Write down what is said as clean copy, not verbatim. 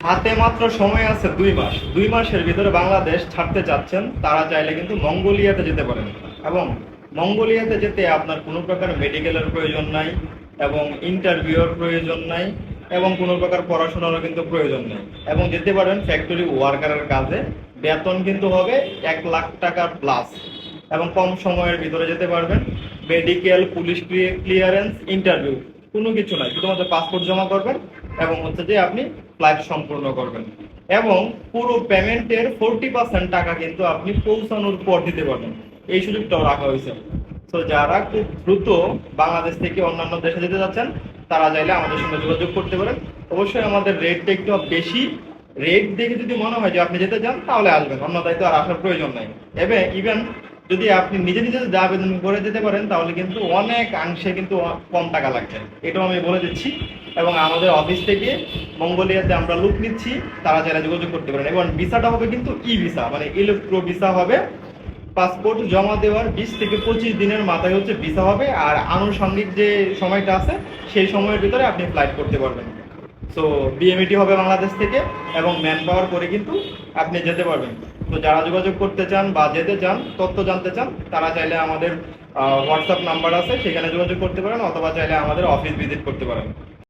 হাতে মাত্র সময় আছে 2 মাস। 2 মাসের ভিতরে বাংলাদেশ ছাড়তে চাচ্ছেন, তারা চাইলে কিন্তু মঙ্গোলিয়াতে যেতে পারেন। এবং মঙ্গোলিয়াতে যেতে আপনার কোনো প্রকার মেডিকেলের প্রয়োজন নাই, এবং ইন্টারভিউর প্রয়োজন নাই, এবং কোনো প্রকার পড়াশোনারও কিন্তু প্রয়োজন নেই। এবং যেতে পারেন ফ্যাক্টরি ওয়ার্কারের কাজে। বেতন কিন্তু হবে 1 লাখ টাকা প্লাস, এবং কম সময়ের ভিতরে যেতে পারবেন। মেডিকেল, পুলিশ ক্লিয়ারেন্স, ইন্টারভিউ কোনো কিছু নাই, শুধুমাত্র পাসপোর্ট জমা করবেন এবং হচ্ছে যে আপনি ফ্লাইট সম্পূর্ণ করবেন। এবং পুরো পেমেন্টের 40% টাকা কিন্তু আপনি পৌঁছানোর পর দিতে পারবেন। এই সুযোগটাও রাখা হয়েছে। তো যারা খুব দ্রুত বাংলাদেশ থেকে অন্যান্য দেশে যেতে যাচ্ছেন, তারা চাইলে আমাদের সঙ্গে যোগাযোগ করতে পারেন। অবশ্যই আমাদের রেটটা একটু বেশি। রেট দেখে যদি মনে হয় যে আপনি যেতে চান, তাহলে আসবেন, অন্যথায় তো আর আসার প্রয়োজন নাই। ইভেন যদি আপনি নিজে নিজে যদি আবেদন করে যেতে পারেন, তাহলে কিন্তু অনেকাংশে কিন্তু কম টাকা লাগছে, এটাও আমি বলে দিচ্ছি। এবং আমাদের অফিস থেকে মঙ্গোলিয়াতে আমরা লোক নিচ্ছি, তারা যারা যোগাযোগ করতে পারেন। এবং ভিসাটা হবে কিন্তু ই ভিসা, মানে ইলেকট্রো ভিসা হবে। পাসপোর্ট জমা দেওয়ার 20 থেকে 25 দিনের মাথায় হচ্ছে ভিসা হবে, আর আনুষঙ্গিক যে সময়টা আছে সেই সময়ের ভিতরে আপনি ফ্লাইট করতে পারবেন। সো বিএমইটি হবে বাংলাদেশ থেকে, এবং ম্যান পাওয়ার করে কিন্তু আপনি যেতে পারবেন। তো যারা যোগাযোগ করতে চান বা যেতে চান, তথ্য জানতে চান, তারা চাইলে আমাদের হোয়াটসঅ্যাপ নাম্বার আছে, সেখানে যোগাযোগ করতে পারেন, অথবা চাইলে আমাদের অফিস ভিজিট করতে পারেন।